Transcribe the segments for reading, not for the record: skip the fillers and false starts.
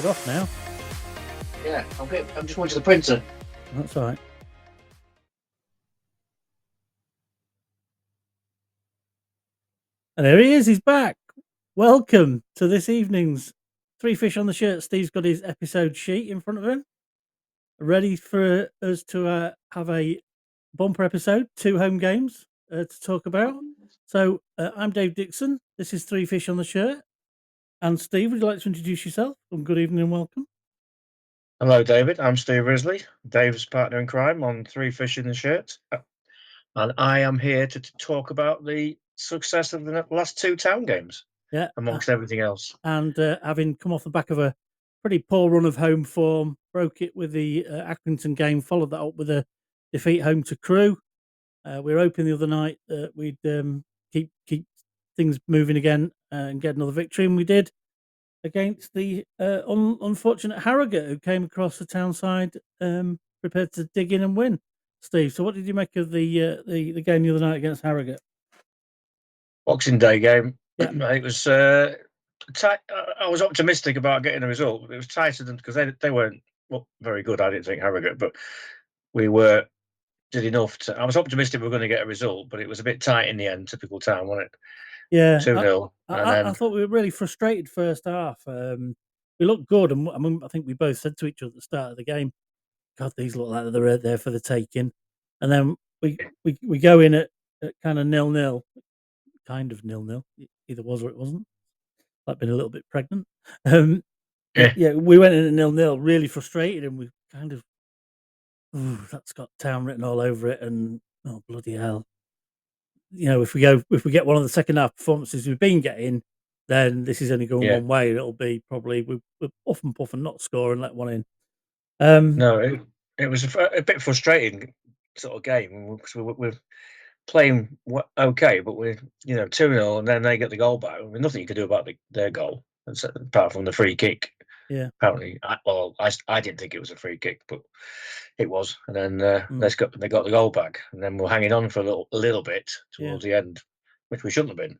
off now. Yeah, I'm just watching the printer. That's all right. And there he is. He's back. Welcome to this evening's Three Fish on the Shirt. Steve's got his episode sheet in front of him, ready for us to have a bumper episode, 2 home games to talk about. So I'm Dave Dixon. This is Three Fish on the Shirt. And Steve, would you like to introduce yourself? And good evening and welcome. Hello, David. I'm Steve Risley, Dave's partner in crime on Three Fish in the Shirt. And I am here to talk about the success of the last 2 town games, amongst everything else. And having come off the back of a pretty poor run of home form, broke it with the Accrington game, followed that up with a defeat home to Crewe. We were hoping the other night that we'd keep things moving again and get another victory, and we did against the unfortunate Harrogate, who came across the town side prepared to dig in and win. Steve, so what did you make of the game the other night against Harrogate? Boxing Day game. Yeah. It was tight. I was optimistic about getting a result. It was tighter than because they weren't very good. I didn't think Harrogate, but we did enough to. I was optimistic we were going to get a result, but it was a bit tight in the end. Typical town, wasn't it? Yeah, 2-0. I thought we were really frustrated first half. We looked good, and I think we both said to each other at the start of the game, "God, these look like they're there for the taking." And then we go in at kind of 0-0, kind of 0-0. It either was or it wasn't. Like been a little bit pregnant. Yeah, we went in at 0-0, really frustrated, and we kind of, that's got town written all over it, and oh bloody hell. You know, if we get one of the second half performances we've been getting, then this is only going one way. It'll be probably we're off and puff and not score and let one in. No, it was a bit frustrating sort of game because we're playing okay, but we're 2-0 and then they get the goal back. I mean, nothing you could do about their goal apart from the free kick. Yeah, apparently, I didn't think it was a free kick, but it was. And then they got the goal back, and then we're hanging on for a little bit towards the end, which we shouldn't have been.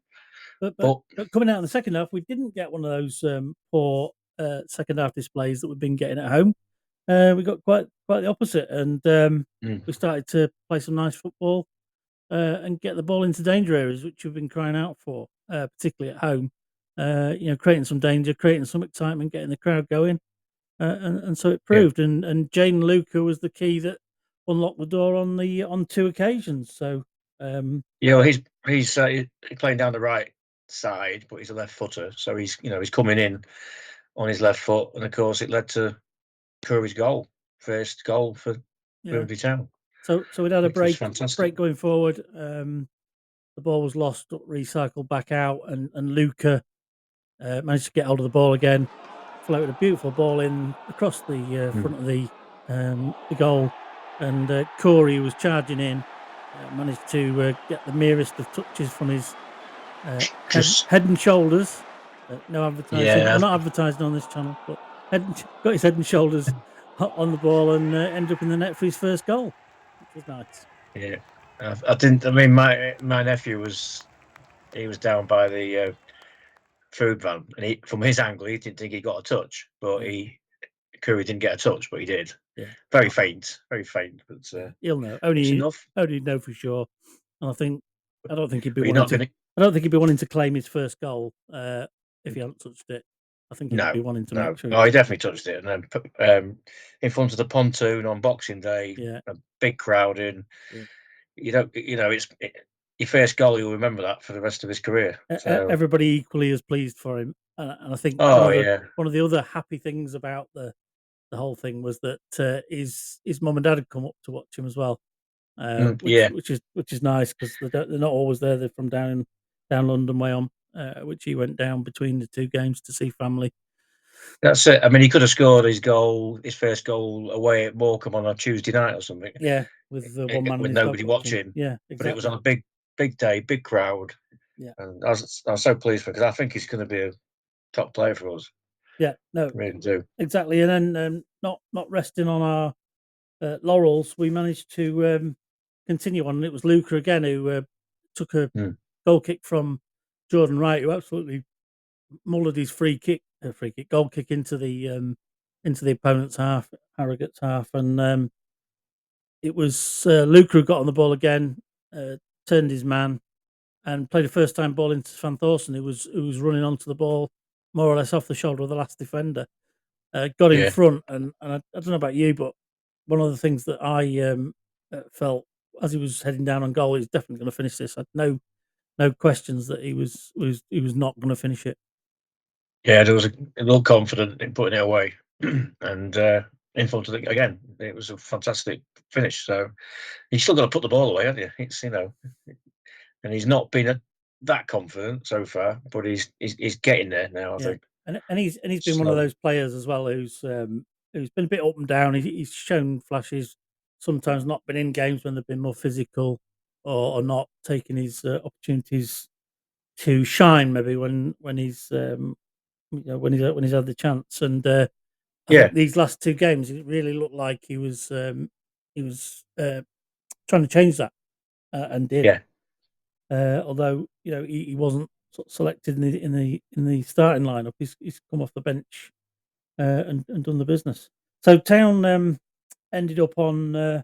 But coming out in the second half, we didn't get one of those poor second half displays that we've been getting at home. We got quite the opposite, and we started to play some nice football and get the ball into danger areas, which we've been crying out for, particularly at home. Creating some danger, creating some excitement, getting the crowd going, and so it proved. And Jane Luca was the key that unlocked the door on 2 occasions. So he's playing down the right side, but he's a left footer, so he's coming in on his left foot, and of course it led to Curry's first goal for Burnley Town. So we'd had a break going forward. The ball was lost, recycled back out, and Luca managed to get hold of the ball again, floated a beautiful ball in across the front of the goal, and Corey, was charging in, managed to get the merest of touches from his head and shoulders. No advertising. We're not advertising on this channel, but got his head and shoulders on the ball and ended up in the net for his first goal, which was nice. Yeah, I didn't. I mean, my nephew was down by the food van, and from his angle, he didn't think he got a touch, but Curry didn't get a touch, but he did. Yeah, very faint, but he'll know. Only know for sure. And I don't think he'd be wanting to claim his first goal if he hadn't touched it. I think he'd be wanting to make sure. He definitely touched it, and then in front of the pontoon on Boxing Day, a big crowd in. Yeah. It's your first goal. You'll remember that for the rest of his career. So. Everybody equally is pleased for him, and I think one of the other happy things about the whole thing was that his mum and dad had come up to watch him as well, which is nice because they're not always there. They're from down London way on, which he went down between the 2 games to see family. That's it. I mean, he could have scored his first goal away at Morecambe on a Tuesday night or something. Yeah, with one man with nobody watching. Yeah, exactly. But it was on a big day, big crowd. Yeah, and I was so pleased for him because I think he's going to be a top player for us. Yeah, no, I really do. Exactly. And then not resting on our laurels, we managed to continue on. And it was Luca again who took a goal kick from Jordan Wright, who absolutely mullered his free kick free kick, goal kick into the opponent's half, Harrogate's half, and it was Luca who got on the ball again, turned his man, and played a first time ball into Van Thorsen, who was running onto the ball more or less off the shoulder of the last defender. Got in Yeah, front, and I don't know about you, but one of the things that I felt as he was heading down on goal, he's definitely going to finish this. I had no questions that he was not going to finish it. yeah. There was a little confident in putting it away, and in front of it again. It was a fantastic finish. So you still got to put the ball away, haven't you? It's and he's not been that confident so far, but he's getting there now. I Yeah, think and he's been one of slowly. those players as well who's been a bit up and down. He's shown flashes, sometimes not been in games when they've been more physical, or not taking his opportunities to shine. Maybe when he's had the chance. And I Yeah, think these last two games, it really looked like he was trying to change that, and did. yeah. Although he wasn't sort of selected in the starting lineup, he's come off the bench and done the business. So Town ended up on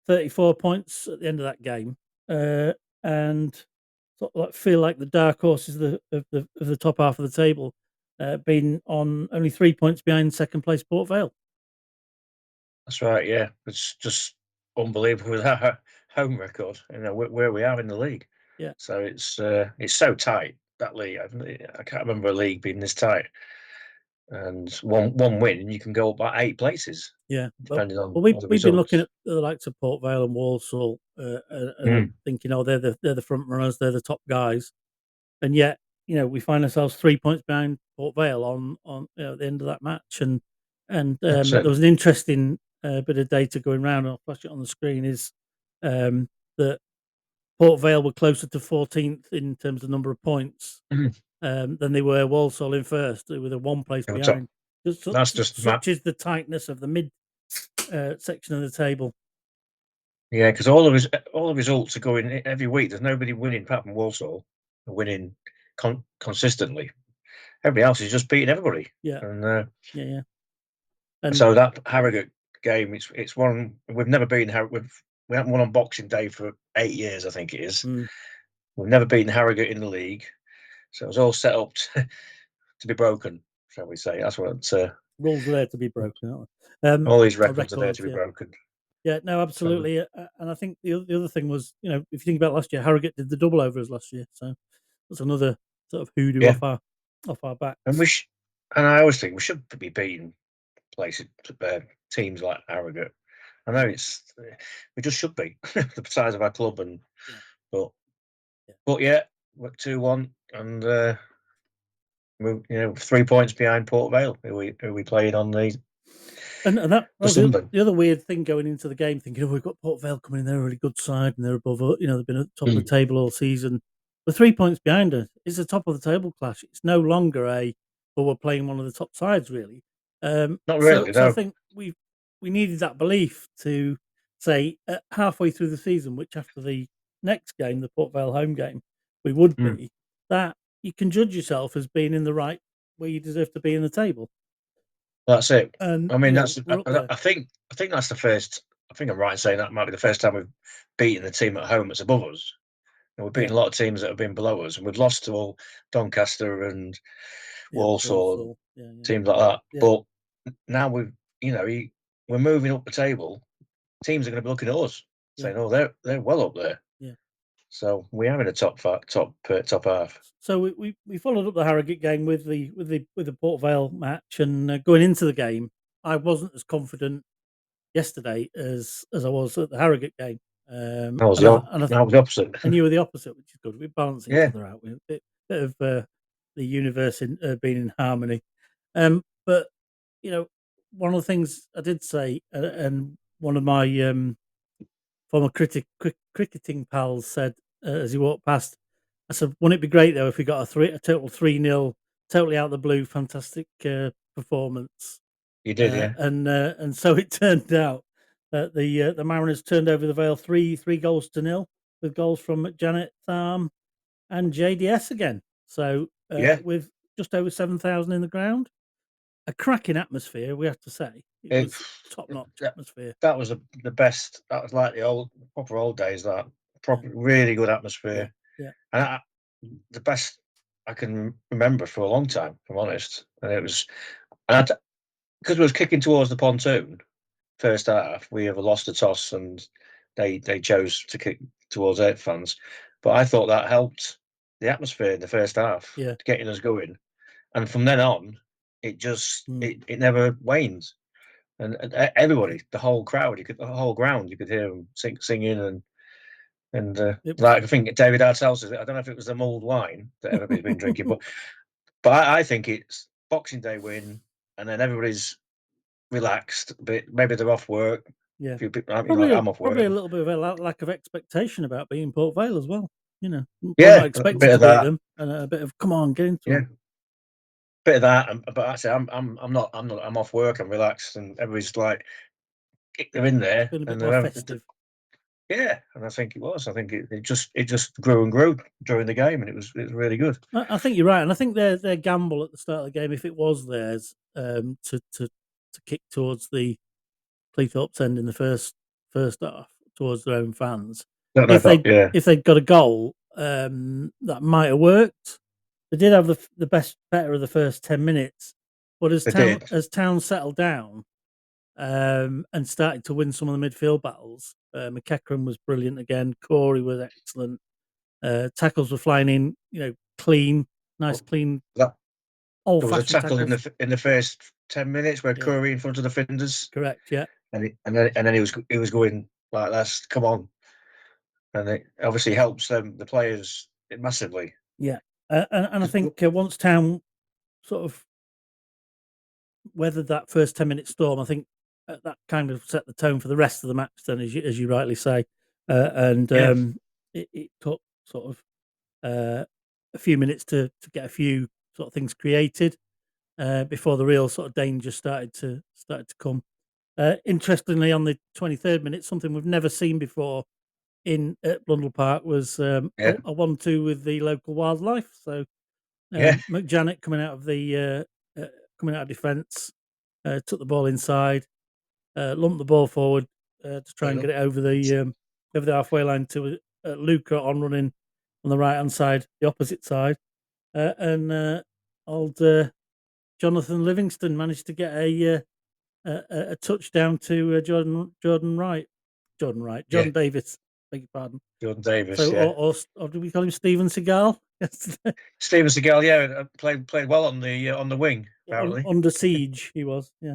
34 points at the end of that game, and sort of like feel like the dark horses of the top half of the table, being on only 3 points behind second place Port Vale. That's right. Yeah, it's just unbelievable with our home record. Where we are in the league. Yeah, So it's so tight, that league. I can't remember a league being this tight. And one win, and you can go up by 8 places, yeah. But depending on well, all the we've been looking results. at the likes of Port Vale and Walsall, and Mm, thinking, oh, they're the front runners, they're the top guys, and yet we find ourselves 3 points behind Port Vale on at the end of that match. And that's there it. was an interesting bit of data going around. I'll flash it on the screen. Is that Port Vale were closer to 14th in terms of number of points Mhm. than they were Walsall in first, with a one place Yeah, top. behind. Such, That's just mad. such is the tightness of the mid section of the table. Yeah, because all the results are going every week. There's nobody winning apart from Walsall, winning consistently. Everybody else is just beating everybody, Yeah, and yeah, yeah. And so that Harrogate game, it's one we've never beaten. We haven't won on Boxing Day for 8 years, I think it is. mm, We've never beaten Harrogate in the league, so it was all set up to be broken, shall we say? That's what rules are there to be broken, aren't they? all these Or records are there to records, be yeah. broken. Yeah, no, So absolutely. And I think the other thing was, if you think about last year, Harrogate did the double over us last year, so that's another sort of hoodoo yeah, off our and backs. and I always think we should be beating places, teams like Harrogate. I know we just should be the size of our club, and Yeah, but yeah. yeah, we're 2-1, and we're 3 points behind Port Vale, who we played on And that the was the, Sunday. the other weird thing going into the game, thinking, oh, we've got Port Vale coming in, they're a really good side, and they're above, they've been at the top of the Mm. table all season. We're 3 points behind us. It's a top of the table clash. It's no longer well, we're playing one of the top sides, really. Not So, really, so I no. think we needed that belief to say halfway through the season, which after the next game, the Port Vale home game, we would Mm. be, that you can judge yourself as being in the right where you deserve to be in the table. That's it. And I mean, that's. we're up there. I think that's the first. I think I'm right in saying that might be the first time we've beaten the team at home that's above us. We've Yeah. beaten a lot of teams that have been below us, and we've lost to all Doncaster and Yeah, Walsall and Walsall. Yeah, yeah, teams like that. yeah, But now we're moving up the table. Teams are going to be looking at us, yeah, saying, "Oh, they're well up there." yeah. So we are in the top half. So we followed up the Harrogate game with the Port Vale match, and going into the game, I wasn't as confident yesterday as I was at the Harrogate game. I was And the I op- and I I was the opposite. and you were the opposite, which is good. We balance each Yeah, other out. With a bit of the universe being in harmony. But you know, one of the things I did say, and one of my former cricketing pals said as he walked past, I said, "Wouldn't it be great though if we got a total 3-0, totally out of the blue, fantastic performance?" you did. Yeah, And so it turned out that the Mariners turned over the Vale three goals to nil, with goals from McJannet, Tharm, and JDS again. So yeah. just over 7,000 in the ground. A cracking atmosphere, we have to say. It was top-notch atmosphere. That was the best. That was like the proper old days. That proper, really good atmosphere. Yeah. And the best I can remember for a long time, if I'm honest. And it was, and because we was kicking towards the pontoon first half, we have lost the toss, and they chose to kick towards eight fans. But I thought that helped the atmosphere in the first half, getting us going. And from then on, it just it never waned. And everybody, the whole crowd, the whole ground, you could hear them singing and like I think David Artell says, I don't know if it was the mulled wine that everybody's been drinking, but I think it's Boxing Day win, and then everybody's relaxed. But maybe they're off work. Yeah, a few people, probably I'm off work. Probably a little bit of a lack of expectation about being Port Vale as well. We're not expected to beat them, and a bit of come on, get into them. Bit of that, but actually, I'm off work. I'm relaxed, and everybody's like, they're in there, Been a bit and more festive. Yeah, and I think it was. I think it just grew and grew during the game, and it was really good. I think you're right, and I think their gamble at the start of the game, if it was theirs, to kick towards the Cleethorpes end in the first half towards their own fans. If they'd got a goal, that might have worked. They did have the better of the first 10 minutes, but as Town settled down and started to win some of the midfield battles, McEachran was brilliant again. Corey was excellent. Tackles were flying in, clean, nice, clean. There was a tackle tackles. in the first 10 minutes where Corey in front of the defenders. Correct, yeah. And then he was going like, "Let's come on," and it obviously helps the players massively. Yeah, and I think once Town sort of weathered that first 10-minute storm, I think that kind of set the tone for the rest of the match. Then, as you rightly say, it took sort of a few minutes to get a few sort of things created before the real sort of danger started to come. Interestingly, on the 23rd minute, something we've never seen before at Blundell Park was a 1-2 with the local wildlife. So McJannet coming out of defence, took the ball inside, lumped the ball forward to try and get it over the halfway line to Luca on running on the right hand side, the opposite side, and old Jonathan Livingston managed to get a touchdown to Jordan Davies. Beg your pardon. Jordan Davies. So, or do we call him Steven Seagull? Steven Seagull, played well on the wing. Apparently, under siege he was. Yeah.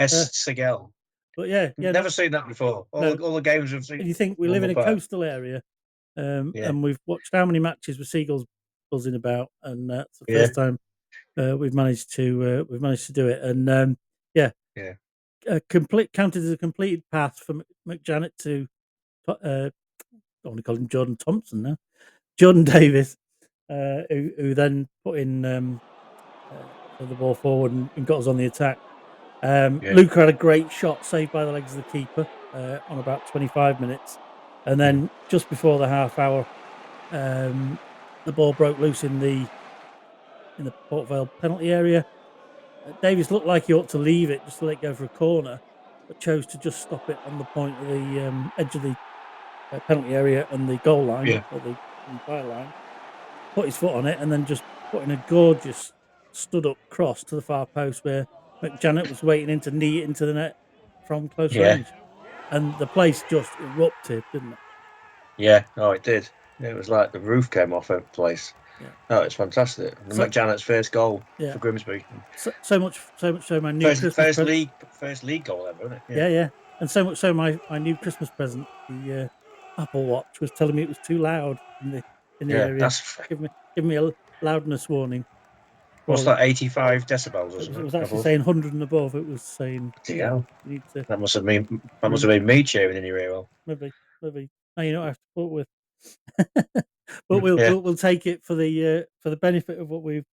Seagull. But never seen that before. All the games we've seen. And you think we live in a coastal area, and we've watched how many matches with seagulls buzzing about, and that's the first time we've managed to do it, and counted as a completed pass for McJannet to I want to call him Jordan Thompson now, Jordan Davies, who then put in the ball forward and got us on the attack. Luca had a great shot saved by the legs of the keeper on about 25 minutes, and then just before the half hour, the ball broke loose in the Port Vale penalty area. Davies looked like he ought to leave it just to let go for a corner, but chose to just stop it on the point of the edge of the penalty area and the goal line, or the umpire line. Put his foot on it and then just put in a gorgeous stood up cross to the far post where McJannet was waiting in to knee it into the net from close range, and the place just erupted, didn't it? Yeah, it did. It was like the roof came off the place. Yeah, it's fantastic. McJanet's first goal for Grimsby. So much so my new first league goal ever, isn't it? Yeah. And so much so my new Christmas present, the Apple Watch, was telling me it was too loud in the area. That's give me a loudness warning. What's that? 85 decibels, wasn't it? It was actually saying 100 and above. It was saying, you need to. That must have been me cheering in your ear. Well, maybe. Now you know what I have to put with. But we'll take it for the benefit of what we've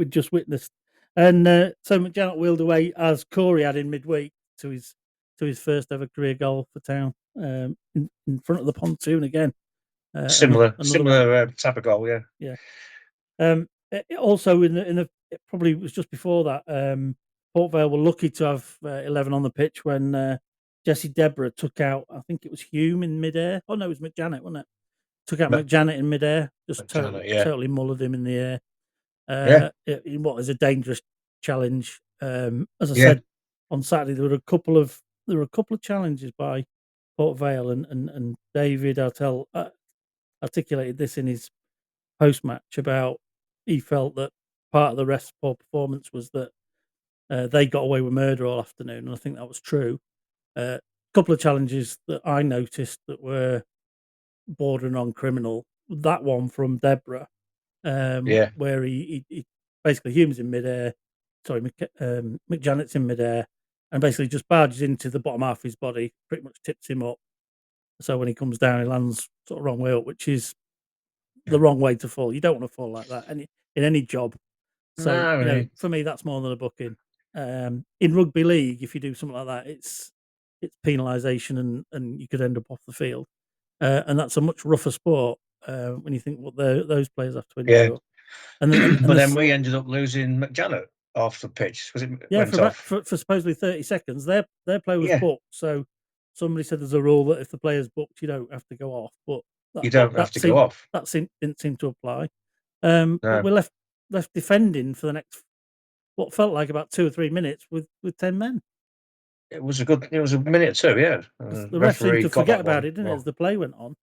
just witnessed. And so McJannet wheeled away, as Corey had in midweek, to his first ever career goal for Town, in front of the pontoon again. Similar type of goal, yeah. Yeah. Also, it probably was just before that. Port Vale were lucky to have 11 on the pitch when Jesse Deborah took out. I think it was Hume in midair. Oh no, it was McJannet, wasn't it? Took out McJannet in midair, just McJannet, yeah. totally mullered him in the air. Yeah. In what is a dangerous challenge. As I Yeah. said on Saturday, there were a couple of challenges by Port Vale, and David Artell articulated this in his post match about he felt that part of the ref's poor performance was that they got away with murder all afternoon, and I think that was true. A couple of challenges that I noticed that were bordering on criminal. That one from Deborah, Yeah. where he basically Hume's in midair. Sorry, McJanet's in midair, and basically just barges into the bottom half of his body, pretty much tips him up. So when he comes down, he lands sort of wrong way up, which is the wrong way to fall. You don't want to fall like that in any job. So No, right. for me, that's more than a booking. In rugby league, if you do something like that, it's penalisation and you could end up off the field. And that's a much rougher sport when you think what those players have to Yeah. endure. And But then we ended up losing McJannet off the pitch because it went off. for supposedly 30 seconds, their play was Yeah. booked. So somebody said there's a rule that if the player's booked, you don't have to go off. But You don't have to go off. Didn't seem to apply. No. But we're left defending for the next what felt like about 2 or 3 minutes with 10 men. It was a minute or two, yeah. The ref seemed to forget about it, didn't it, Well, as the play went on.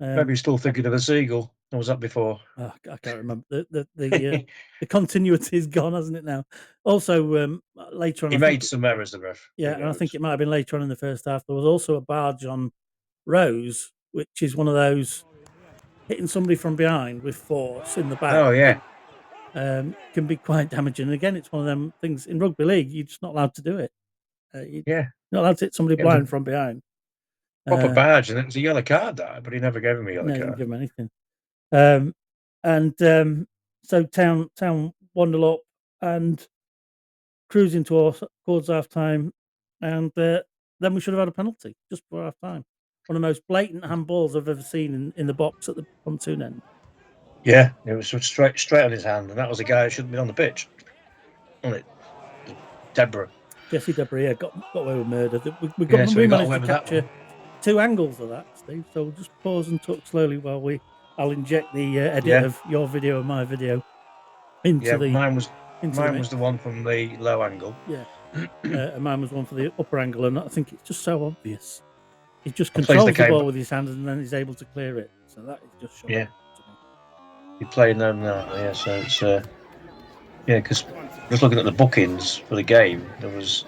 maybe still thinking of the Seagull. Or was that before? I can't remember. The continuity is gone, hasn't it now? Also, later on, He made some errors, the ref. Yeah, and I think it might have been later on in the first half. There was also a barge on Rose, which is one of those hitting somebody from behind with force in the back. Oh, yeah. Can be quite damaging. And again, it's one of them things in rugby league, you're just not allowed to do it. Yeah. Not allowed to hit somebody blind from behind. Proper badge, and it was a yellow card, that, but he never gave him a yellow card. Didn't give him anything. So Town 1-0 up and cruising towards half time, and then we should have had a penalty just before half time. One of the most blatant handballs I've ever seen in the box at the pontoon end. Yeah, it was straight on his hand, and that was a guy who shouldn't be on the pitch. Wasn't it? Deborah. Jesse Deborah, yeah, got away with murder. We managed to capture 2 angles of that, Steve. So we'll just pause and talk slowly while I'll inject the edit of your video and my video into the. Mine was the one from the low angle. Yeah, and mine was one for the upper angle, and I think it's just so obvious. He just controls the ball with his hand, and then he's able to clear it. So that is just shocking. Yeah, he played them now. Yeah, so it's because just looking at the bookings for the game, there was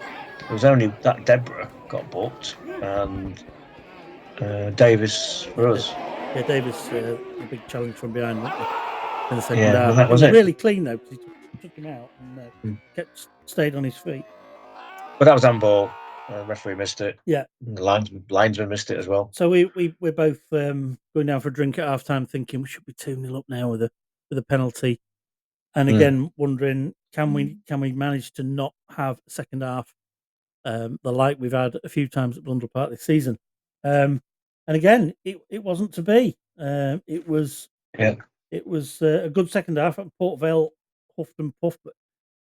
only that Deborah got booked and Davies for us. Yeah, Davies a big challenge from behind in the second half. Well, that was it. Really clean though, because he took him out and stayed on his feet. But that was handball. Referee missed it. Yeah, the linesman missed it as well. So we're both going down for a drink at half time, thinking we should be 2-0 up now with a penalty, and again wondering can we manage to not have a second half the like we've had a few times at Blundell Park this season, and again it wasn't to be. It was a good second half. At Port Vale huffed and puffed, but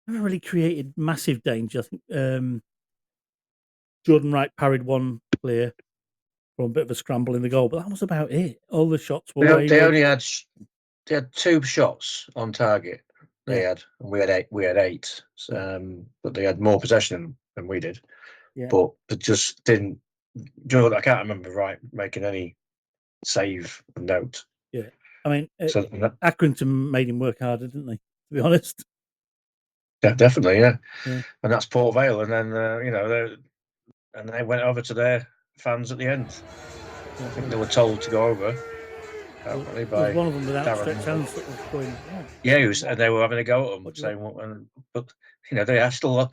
never really created massive danger. I think Jordan Wright parried one clear from a bit of a scramble in the goal, but that was about it. All the shots were. They only had 2 shots on target. They had, and we had 8. We had 8, but they had more possession than we did. Yeah. But they just didn't. I can't remember making any save note. Yeah, I mean, Accrington made him work harder, didn't they? To be honest. Yeah, definitely, yeah. And that's Port Vale, and then and they went over to their fans at the end. I think they were told to go over. Apparently, by one of them with outstretched hands that was going. Yeah, and they were having a go at them, saying, "But they are still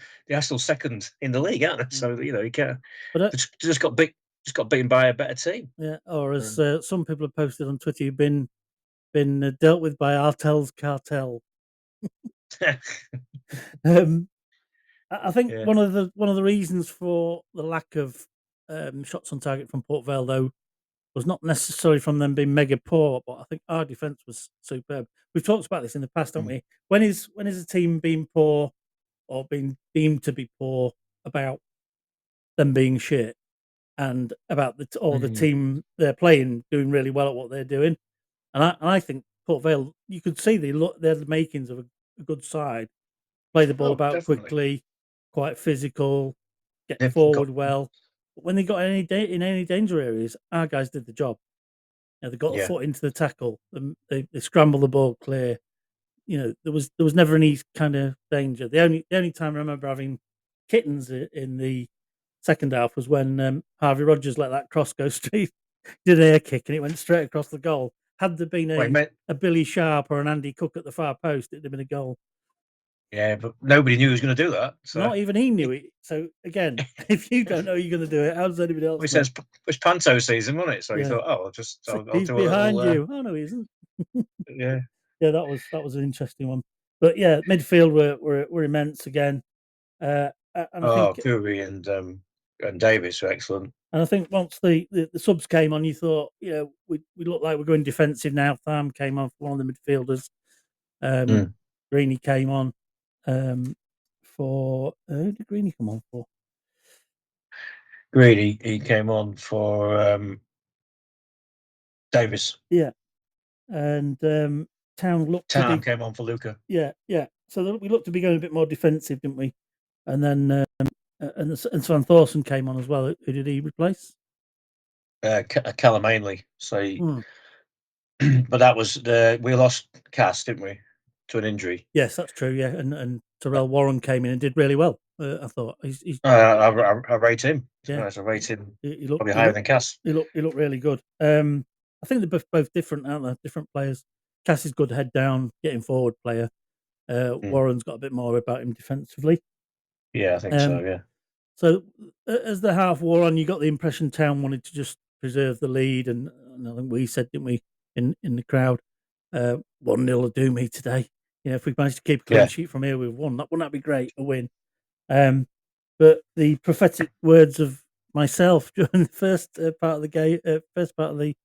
second in the league, aren't they? So you can't. But they just got beaten by a better team. Yeah, or as some people have posted on Twitter, you've been dealt with by Artell's cartel. I think one of the reasons for the lack of shots on target from Port Vale, though, was not necessarily from them being mega poor, but I think our defence was superb. We've talked about this in the past, haven't we? When is a team being poor or being deemed to be poor about them being shit, and about the team they're playing doing really well at what they're doing? And I think Port Vale, you could see they're the makings of a good side. Play the ball Oh, about definitely. quickly, quite physical, get They've got, forward well. But when they got in any danger areas, our guys did the job. They got a yeah. foot into the tackle. They scrambled the ball clear. There was never any kind of danger. The only time I remember having kittens in the second half was when Harvey Rogers let that cross go straight, did an air kick, and it went straight across the goal. Had there been Well, a Billy Sharp or an Andy Cook at the far post, it'd have been a goal. yeah, but nobody knew he was going to do that. So Not even he knew it. So again, if you don't know you're going to do it, how does anybody else we know? said it was Panto season, wasn't it? So he Yeah, thought, oh, I'll he's do a little. behind you. Oh no, he isn't. Yeah. Yeah, that was an interesting one. But yeah, midfield were immense again, and I Oh, think Curry and Davies were excellent. once the subs came on, you thought we looked like we're going defensive now. Tham came on for one of the midfielders. Mm. Greeny came on for who did Greeny come on for? Greedy, he came on for Davis. Yeah, and Town looked to Tam be came on for Luca. yeah. So we looked to be going a bit more defensive, didn't we? And then and Svan Thorson came on as well. Who did he replace? Callum Ainley. So, Hmm. but that was we lost Cass, didn't we, to an injury? Yes, that's true. Yeah, and Terrell Warren came in and did really well. I thought he's I rate him. To be yeah, honest, I rate him he looked probably he higher looked than Cass. he looked really good. I think they're both different, aren't they? Different players. Cass is good head down, getting forward player. Mm. Warren's got a bit more about him defensively. Yeah, I think so. Um, Yeah. so as the half wore on, you got the impression Town wanted to just preserve the lead, and I think we said, didn't we, in the crowd, 1-0 will do me today. If we manage to keep a clean Yeah. sheet from here, we've won. Wouldn't that be great? A win. But the prophetic words of myself during the first part of the game, first part of the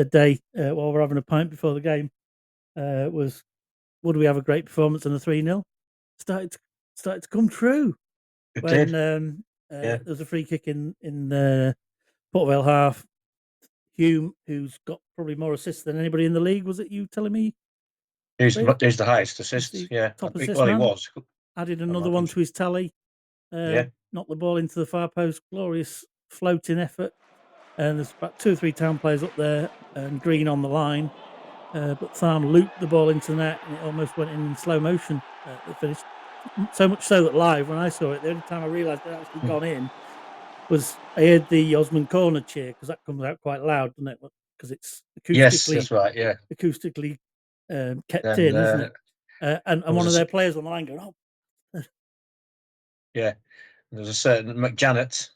day, while we're having a pint before the game, was, would we have a great performance and a 3-0? Started to come true It when did. Yeah. there was a free kick in the Port Vale half. Hume, who's got probably more assists than anybody in the league, was it you telling me? He's Steve? the highest He's assist. the Yeah. top assist Well, he man. was. Added I'm another not. one to his tally. Yeah. Knocked the ball into the far post. Glorious floating effort. And there's about 2 or 3 Town players up there and Green on the line. But Tharn looped the ball into the net and it almost went in slow motion. It finished so much so that live, when I saw it, the only time I realised it actually gone in was I heard the Osmond Corner cheer, because that comes out quite loud, doesn't it? Because it's Yes, that's right. Yeah. acoustically kept And in, isn't it? And there one of was their players on the line going, "Oh, yeah, there was a certain McJannet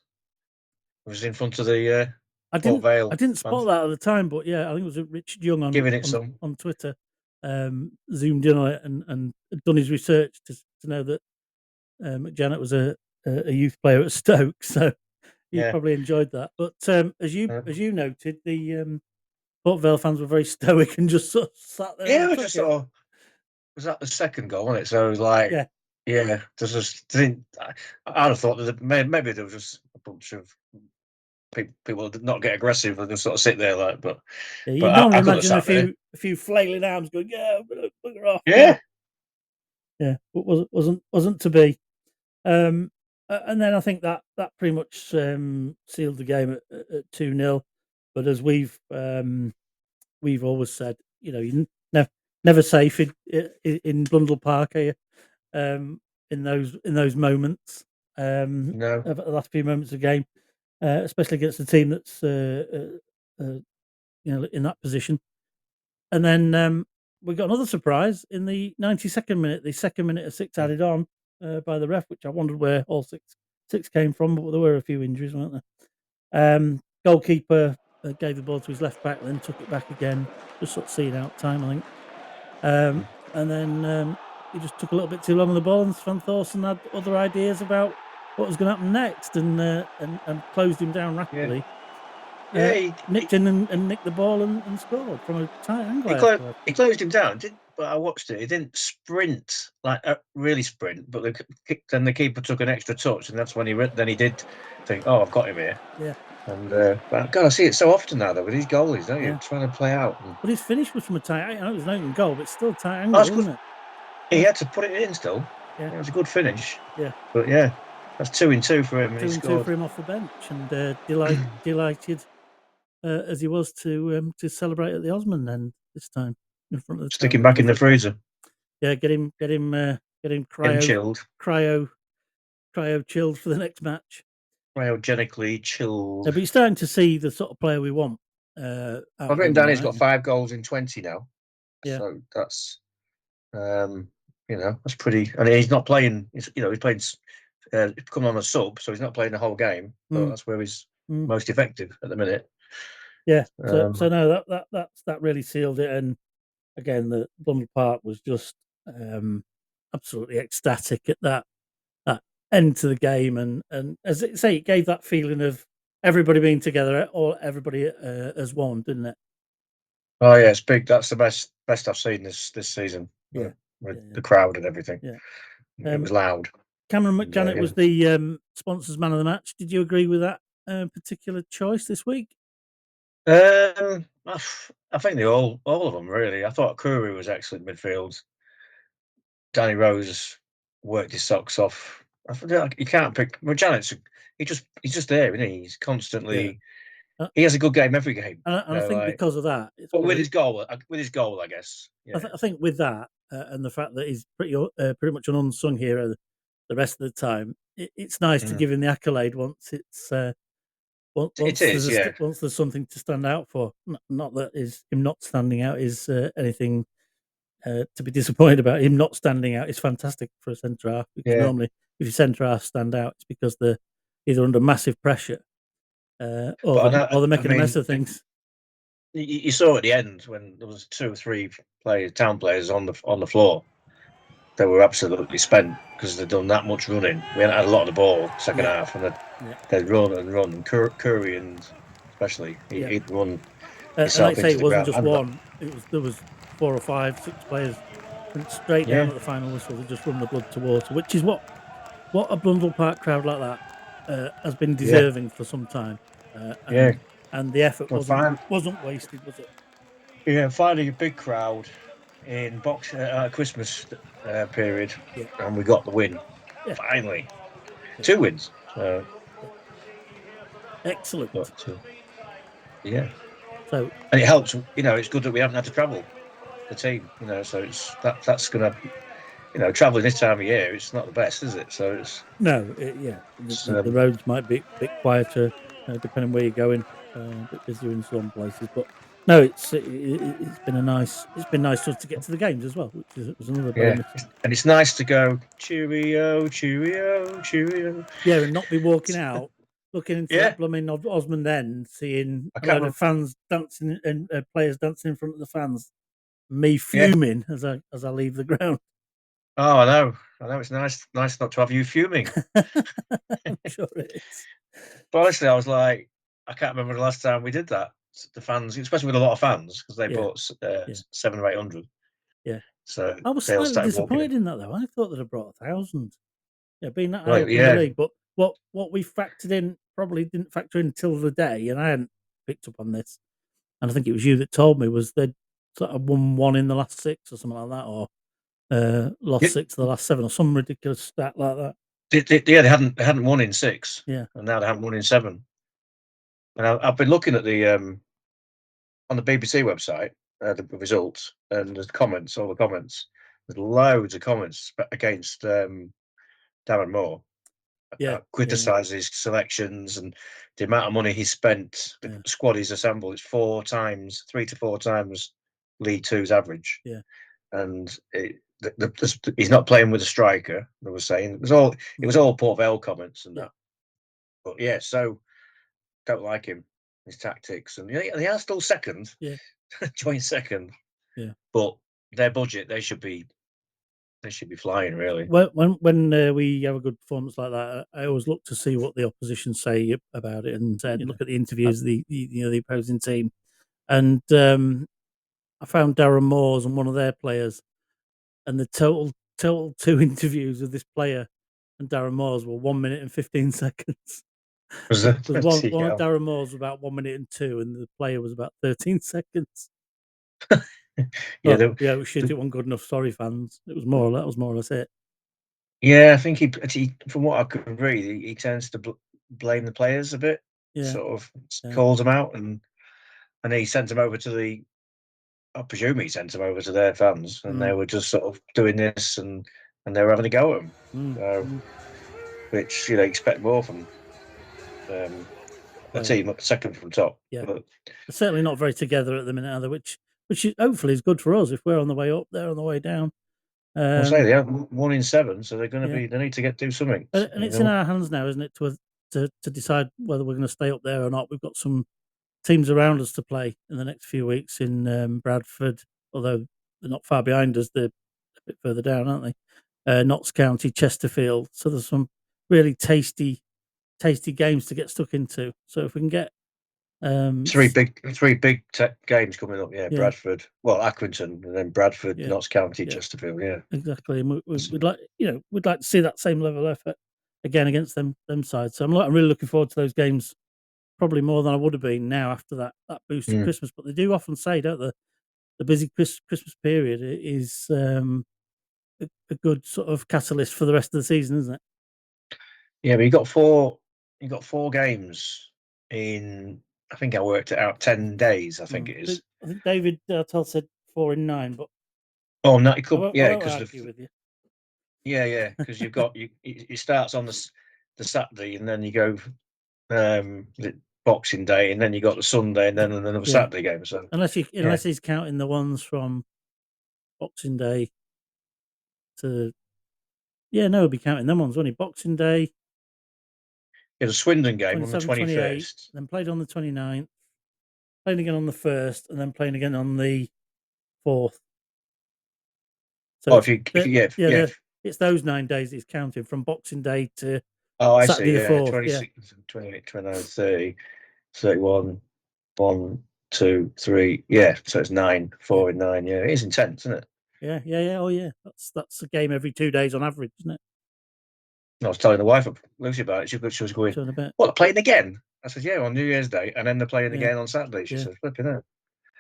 who was in front of the I Port didn't I Vale didn't spot fans, that at the time, but yeah, I think it was Richard Young giving it some. on Twitter, zoomed in on it and done his research to know that McJannet was a youth player at Stoke, so he Yeah. probably enjoyed that. But Uh, as you noted, the Port Vale fans were very stoic and just sort of sat there yeah, and I took just it. sort of was that the second goal, wasn't it? So like, Yeah, yeah, there's just didn't. I'd have thought that maybe there was just a bunch of people did not get aggressive and just sort of sit there like, yeah. but You'd normally I could have imagine sat there. a few flailing arms going, "Yeah, bugger off, yeah, Yeah. yeah," but wasn't to be. And then I think that pretty much sealed the game at 2-0. But as we've always said, you never safe in Blundell Park, are you? In those moments, No. of the last few moments of the game, especially against a team that's in that position. And then we got another surprise in the 92nd minute, the second minute of 6 Mm. added on by the ref, which I wondered where all six came from, but there were a few injuries, weren't there? Goalkeeper gave the ball to his left back, then took it back again, just sort of seeing out time, I think. And then he just took a little bit too long on the ball, and Sven Thorson had other ideas about what was going to happen next, and closed him down Yeah. rapidly. Yeah, nipped in and nicked the ball and scored from a tight angle. he, I have clo- to add. he closed him down. But I watched it. He didn't sprint like really sprint, but then the keeper took an extra touch, and that's when then he did think, "Oh, I've got him here." Yeah, And but God, I see it so often now though with these goalies, don't you? yeah. Trying to play out. But his finish was from a tight. I know it was an open goal, but it's still a tight Oh, angle, that's isn't good. it? He Yeah, had to put it in still. yeah, It was a good finish. yeah. But yeah, that's 2-2 for him, and he 2-2 scored. for him off the bench, and delighted as he was to celebrate at the Osmond end this time in front of the Stick town him back in because the of freezer. yeah, get him Get him chilled. cryo chilled for the next match. Cryogenically chilled. But you're starting to see the sort of player we want out I've of written him down now, he's aren't got you? 5 goals in 20 now. Yeah. So that's um, that's pretty. And he's not playing. He's playing. Come on a sub, so he's not playing the whole game. But Mm, that's where he's mm. most effective at the minute. Yeah. So Um, no, that really sealed it. And again, the Blundell Park was just absolutely ecstatic at that end to the game, and as it say, it gave that feeling of everybody being together or everybody as one, didn't it? oh yeah, it's big. That's the best I've seen this season. Yeah, With yeah, the crowd and everything, yeah. it Um, was loud. Cameron And, McJannet yeah. was the sponsors man of the match. Did you agree with that particular choice this week? I think they all of them really. I thought Curry was excellent midfield. Danny Rose worked his socks off. I feel like you can't pick. Well, Janet's he's just there, isn't he? He's Yeah, constantly. uh, He has a good game every game. and I think Like, because of that, it's but probably with his goal, I guess. Yeah. I think with that and the fact that he's pretty much an unsung hero the rest of the time, it's nice to Mm. give him the accolade once it's It is, yeah. once there's something to stand out for. Not that is him not standing out is anything to be disappointed about. Him not standing out is fantastic for a centre half because Yeah. normally if your centre half stand out, it's because they're either under massive pressure But or they're I making a mess mean, of things. you saw at the end when there was 2 or 3 town players on the floor. They were absolutely spent because they'd done that much running. We hadn't had a lot of the ball second Yeah, half, and yeah, they'd run and run. And Curry and especially yeah. he'd run And like I himself say, into it the wasn't ground. just one. There was 4 or 5, 6 players went straight down Yeah, at the final whistle. They just run the blood to water, which is what a Blundell Park crowd like that has been yeah, deserving for some time, uh, yeah. and and the effort Well, fine. wasn't wasted, was it? Yeah, finding a big crowd in box Christmas period, Yeah, and we got the win. yeah, Finally, yeah, 2 wins. So, yeah. Excellent. but yeah, So and it helps. It's good that we haven't had to travel the team. So that's gonna traveling this time of year. It's not the best, is it? So no, yeah, it's the roads might be a bit quieter depending where you're going, a bit busier in some places, but no, it's been it's been nice for us to get to the games as well, which was another yeah, bonus. and it's nice to go cheerio, cheerio, cheerio. Yeah, and not be walking out, looking into Yeah, that blooming Osmond end, seeing I a can't load of remember. fans dancing and players dancing in front of the fans. Me Yeah. fuming as I leave the ground. Oh, I know. It's nice not to have you fuming. I'm sure it is. But honestly, I was like, I can't remember the last time we did that. The fans, especially with a lot of fans, because they Yeah, bought yeah, 700 or 800, yeah. so I was they all slightly started walking in. disappointed in that though. I thought they'd have brought 1,000. Yeah, being that high Right, up in the yeah. league, but what we factored in probably didn't factor in till the day, and I hadn't picked up on this. And I think it was you that told me was they'd sort of won one in the last 6 or something like that, or lost Yeah, 6 of the last 7 or some ridiculous stat like that. they hadn't won in 6, Yeah, and now they haven't won in 7. And I've been looking at the on the BBC website the results and the comments, all the comments. There's loads of comments against Darren Moore. yeah, yeah, Criticise his selections and the amount of money he spent. The yeah, squad he's assembled is 3 to 4 times League Two's average, yeah, and he's not playing with a striker. They were saying it was all Port Vale comments and yeah, that. But yeah, so don't like him, his tactics, and they are still second, yeah, joint second. yeah, But their budget, they should be they should be flying, really. When we have a good performance like that, I always look to see what the opposition say about it, and look at the interviews of the opposing team. And I found Darren Moores and one of their players, and the total two interviews of this player and Darren Moores were 1 minute and 15 seconds. Was Because that one of Seagull? Darren Moores was about 1 minute and two, and the player was about 13 seconds. Yeah, Yeah, it was shit. It wasn't good enough. Sorry, fans. It was more. That was more or less it. yeah. I think he from what I could read, he tends to blame the players a bit. Yeah, Sort of yeah. calls them out, and he sent them over to the. I presume he sent them over to their fans, and they Mm, were just sort of doing this, and they were having a go at him. mm, So, mm. which expect more from a Well, team second from top. yeah. But They're certainly not very together at the minute, either, which hopefully is good for us if we're on the way up, they're on the way down. I'll say Um, they have 1 in 7, so they're going to yeah, be. They need to do something. and it's in our hands now, isn't it, to decide whether we're going to stay up there or not. We've got some teams around us to play in the next few weeks in Bradford, although they're not far behind us. They're a bit further down, aren't they? Notts County, Chesterfield. So there's some really tasty games to get stuck into. So if we can get Three big games coming up. Yeah, yeah, Bradford, well, Accrington, and then Bradford, yeah, Notts County, yeah, Chesterfield. Yeah, exactly. And we'd like we'd like to see that same level of effort again against them sides. So I'm really looking forward to those games. Probably more than I would have been now after that boost at mm. Christmas. But they do often say, don't they, the busy Christmas period is a good sort of catalyst for the rest of the season, isn't it? Yeah. But you got four. You got 4 games in. I think I worked it out. 10 days. I think Mm. it is. I think David Tell said 4 in 9, but Oh no, it could. I Yeah, won't because argue with you. because you've got it starts on the Saturday, and then you go the Boxing Day, and then you got the Sunday, and then another Yeah, Saturday game. So yeah, unless he's counting the ones from Boxing Day to no, he'll be counting them ones, won't he? Boxing Day, it's a Swindon game on the 27th, 28th, 21st. then played on the 29th, playing again on the 1st, and then playing again on the 4th. So Oh, it's if you yeah. it's those 9 days he's counting from Boxing Day to Oh, I Saturday see. the Yeah, 4th. Yeah, 26, 28, 29, 30, 31, 1, 2, 3. Yeah, so it's 9, yeah, 4 in 9. Yeah, it is intense, isn't it? yeah. Oh yeah, that's a game every 2 days on average, isn't it? I was telling the wife, Lucy, about it. She was going, So in a bit. "What, they're playing again?" I said, "Yeah, on New Year's Day, and then they're playing Yeah, again on Saturday." She yeah, said, "Flipping out."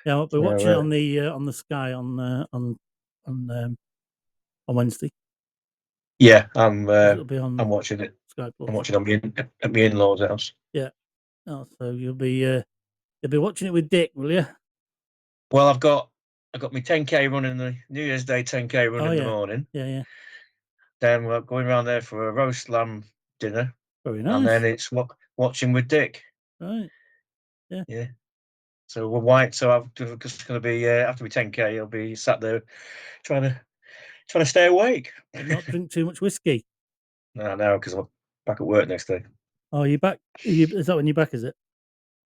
yeah. I'll be So, watching it on the Sky on on Wednesday yeah, because it'll be on I'm watching it. Sky I'm Plus. watching at my in-laws' house. Yeah. Oh, so you'll be watching it with Dick, will you? Well, I got my 10K running the New Year's Day 10K run Oh in the yeah, morning. yeah. Then we're going around there for a roast lamb dinner, Very and then nice. it's watching with Dick. Right. Yeah. Yeah. So we're white. So I'm just going to be after my 10K. I'll be sat there trying to stay awake. And not drink too much whiskey. No, because I'm back at work next day. Oh, you back? Is that when you're back? Is it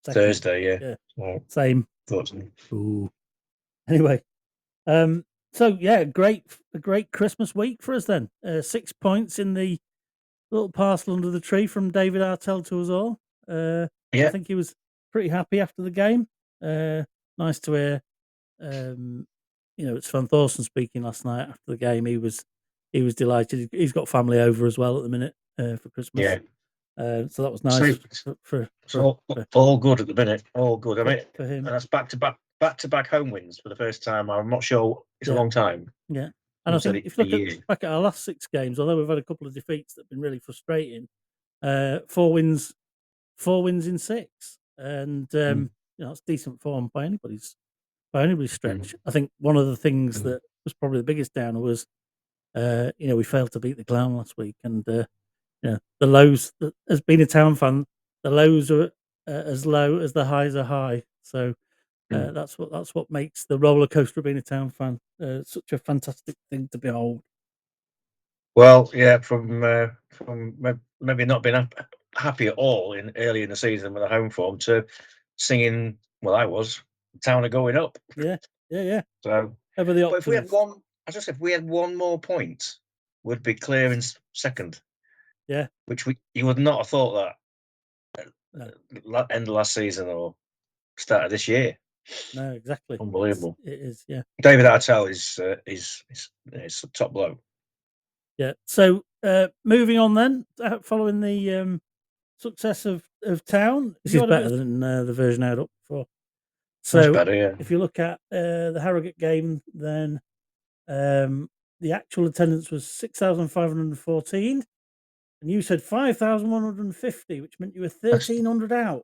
second? Thursday, yeah. Yeah. Right. Same. Thought so. Ooh. Anyway, um, so yeah, a great Christmas week for us then. 6 points in the little parcel under the tree from David Artell to us all. I Yeah, think he was pretty happy after the game. Nice to hear. Um, it's Van Thorsten speaking last night after the game. He was delighted. He's got family over as well at the minute for Christmas. yeah. So that was So nice for it's all good at the minute. All good. I mean, for him. and that's back to back home wins for the first time. I'm not sure. It's a Yeah, long time. yeah. And I Almost said think it if you a look at year. back at our last 6 games, although we've had a couple of defeats that've been really frustrating, 4 wins, 4 wins in 6, and Mm, it's decent form by anybody's mm, stretch. I think one of the things mm. that was probably the biggest downer was we failed to beat the Clown last week, and the lows. As being a Town fan, the lows are as low as the highs are high. So Mm. that's what makes the roller coaster of being a Town fan such a fantastic thing to behold. Well, yeah, from maybe not being happy at all in early in the season with a home form to singing. Well, I was Town are going up. Yeah, yeah. So, Ever the but if we had optimist. one, I just said, if we had one more point, we'd be clear in second. Yeah. Which you would not have thought that No. end of last season or start of this year. No, exactly. Unbelievable. It is, yeah. David Artell is a top bloke. Yeah. So moving on then, following the success of Town. This is better than the version I had up before. So that's better, yeah. If you look at the Harrogate game, then the actual attendance was 6,514, and you said 5,150, which meant you were 1,300 out.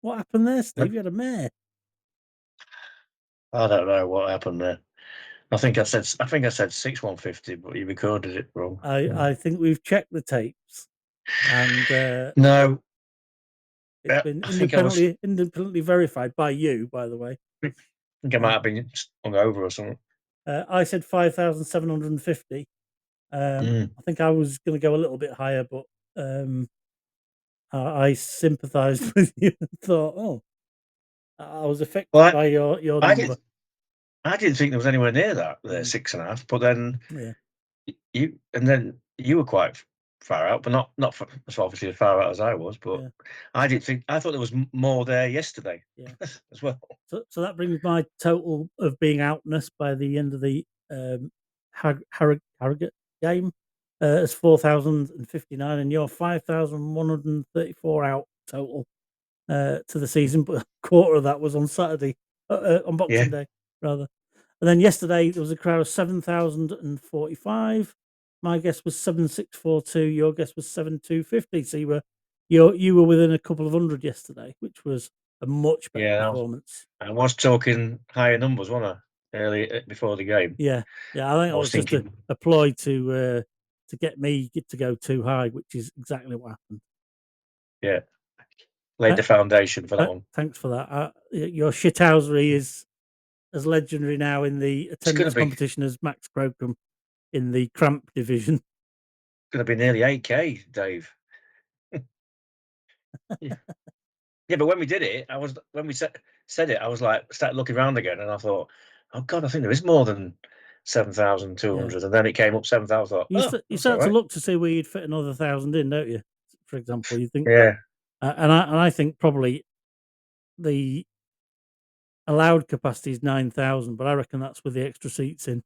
What happened there, Steve? You had a mare. I don't know what happened there. I think I said 6,150, but you recorded it wrong. I think we've checked the tapes, and no, it's been independently verified by you, by the way. I think I might have been hungover or something. I said 5,750. I think I was going to go a little bit higher, but I sympathised with you and thought, oh, I was affected by your number. I didn't think there was anywhere near that, 6.5. But then you were quite far out, but not as obviously as far out as I was. But I thought there was more there yesterday. As well. So that brings my total of being outness by the end of the Harrogate game as 4,059, and you're 5,134 out total to the season. But a quarter of that was on Saturday, on Boxing Day, rather. And then yesterday there was a crowd of 7,045. My guess was 7,642. Your guess was 7,250. So you were within a couple of hundred yesterday, which was a much better performance. I was talking higher numbers, wasn't I? Early before the game. Yeah. I think I was just a ploy to get me to go too high, which is exactly what happened. Yeah, laid the foundation for that one. Thanks for that. Your shithousery is as legendary now in the attendance competition as Max Crocombe in the cramp division. It's going to be nearly 8K, Dave. Yeah, but when we did it, when we said it, I was like, started looking around again, and I thought, oh God, I think there is more than 7,200, and then it came up 7,000. You start to look to see where you'd fit another 1,000 in, don't you? For example, you think, and I think probably the allowed capacity is 9,000, but I reckon that's with the extra seats in.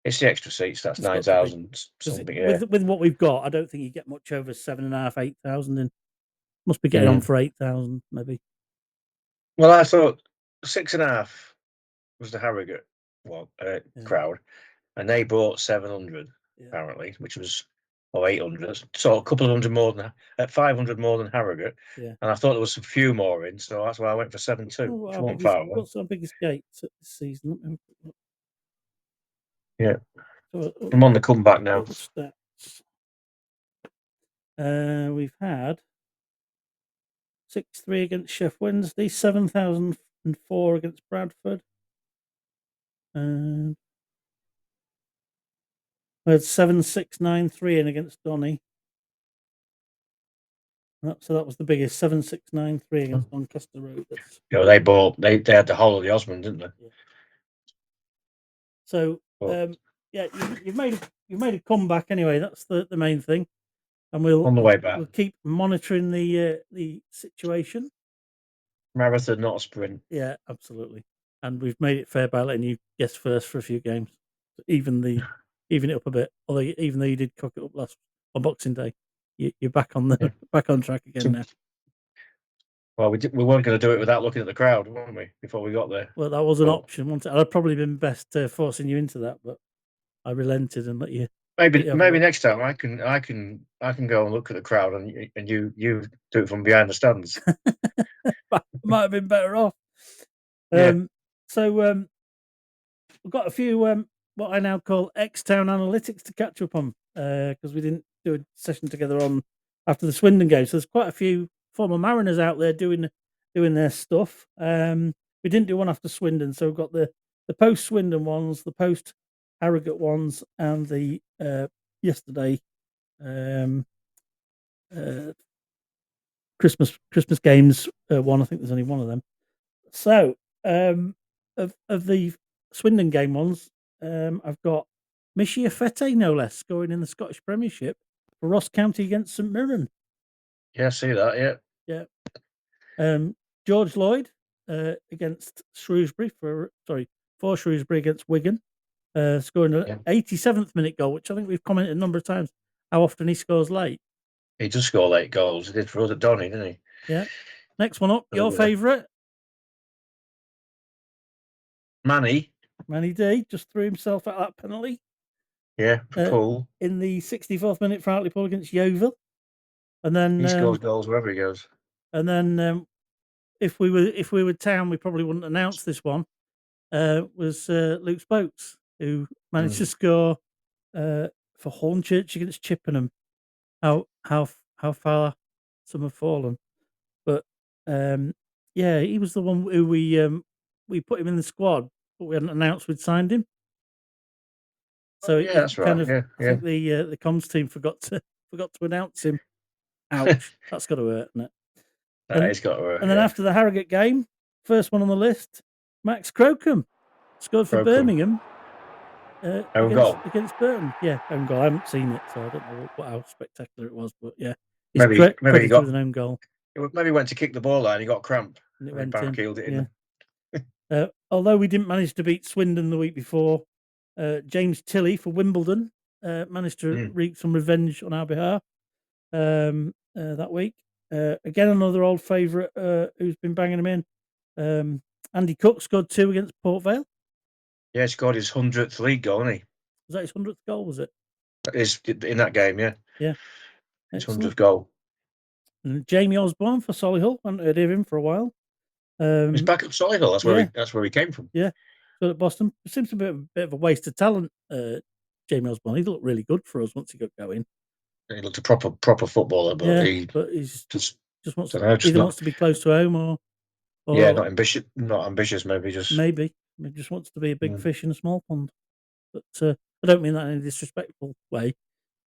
It's the extra seats. That's 9,000 something. With what we've got, I don't think you get much over 7,500, 8,000 in. Must be getting on for 8,000, maybe. Well, I thought 6.5 was the Harrogate crowd, and they brought 700 apparently, which was 800. So a couple of hundred more than 500 more than Harrogate. And I thought there was a few more in, so that's why I went for 7.2. What's our biggest gate this season? Yeah, I'm on the comeback now. We've had 6-3 against Sheff Wednesday, 7,004 against Bradford. We had 7,693 in against Donny. So that was the biggest, 7,693 against Doncaster Rovers. They had the whole of the Osmond, didn't they? Yeah. So you've made a comeback anyway. That's the main thing, and on the way back. We'll keep monitoring the situation. Marathon, not a sprint. Yeah, absolutely. And we've made it fair by letting you guess first for a few games, even it up a bit. Although even though you did cock it up on Boxing Day, you're back on back on track again now. Well, we weren't going to do it without looking at the crowd, weren't we? Before we got there. Well, that was an option, wasn't it? I'd probably been best forcing you into that, but I relented and let you. Maybe next time I can go and look at the crowd and you do it from behind the stands. Might have been better off. So we've got a few what I now call X-Town analytics to catch up on because we didn't do a session together on after the Swindon game. So there's quite a few former Mariners out there doing their stuff. We didn't do one after Swindon, so we've got the post Swindon ones, the post Harrogate ones, and the yesterday Christmas games one. I think there's only one of them. So of the Swindon game ones, I've got Michia Fete, no less, scoring in the Scottish Premiership for Ross County against St Mirren. Yeah, I see that. Yeah. George Lloyd against Shrewsbury for Shrewsbury against Wigan, scoring an 87th minute goal, which I think we've commented a number of times how often he scores late. He does score late goals. He did for us at Donny, didn't he? Yeah. Next one up, your favourite, Manny D, just threw himself at that penalty. Yeah, for Poole. In the 64th minute for Hartlepool against Yeovil. And then he scores goals wherever he goes. And then if we were Town, we probably wouldn't announce this one. Was Luke Spokes, who managed to score for Hornchurch against Chippenham. How far some have fallen, but yeah, he was the one who we put him in the squad, but we hadn't announced we'd signed him. So yeah, that's right. I think the comms team forgot to announce him. Ouch, that's got to hurt, isn't it? It's got to hurt. And then after the Harrogate game, first one on the list, Max Crocombe scored for Birmingham against Burton. Yeah, own goal. I haven't seen it, so I don't know how spectacular it was, but yeah, maybe he got with an own goal. Maybe he went to kick the ball out and he got cramp and it went in. It in. Although we didn't manage to beat Swindon the week before, James Tilley for Wimbledon managed to wreak some revenge on our behalf that week. Again, another old favourite who's been banging him in. Andy Cook scored 2 against Port Vale. Yeah, he scored his 100th league goal, didn't he? Was that his 100th goal, was it? That is in that game, yeah. Yeah. His 100th goal. And Jamie Osborne for Solihull. I hadn't heard of him for a while. He's back at Solihull. That's where he came from. Yeah. So at Boston. It seems to be a bit of a waste of talent, Jamie Osborne. He looked really good for us once he got going. He looked a proper footballer, but he's just wants to be close to home or not ambitious, maybe just he just wants to be a big fish in a small pond. But I don't mean that in a disrespectful way.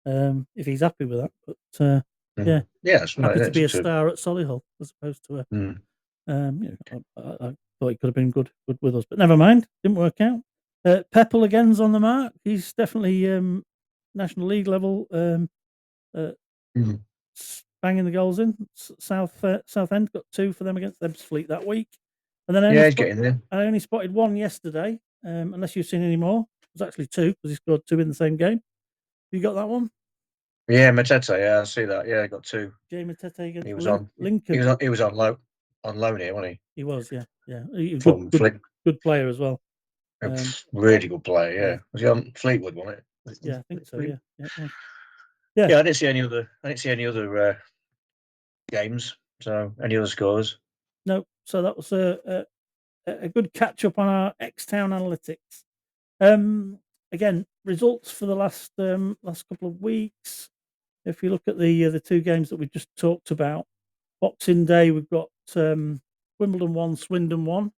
If he's happy with that, but happy to be a star at Solihull as opposed to I thought he could have been good with us, but never mind, didn't work out. Peppel again's on the mark. He's definitely National League level. Banging the goals in. Southend got 2 for them against Ebbsfleet that week, and then he's getting there. I only spotted 1 yesterday. Unless you've seen any more, it was actually 2 because he scored 2 in the same game. You got that one? Yeah, Matete. Yeah, I see that. Yeah, I got 2. Jay Matete against Lincoln. He was on loan here, wasn't he? He was, yeah. He was good player as well. Really good player. Yeah. Was he on Fleetwood? Wasn't it? Yeah, I think so. Yeah. Yeah, I didn't see any other games. So, any other scores? No. So that was a good catch up on our X-Town analytics. Again, results for the last couple of weeks. If you look at the 2 games that we just talked about, Boxing Day we've got Wimbledon 1, Swindon 1,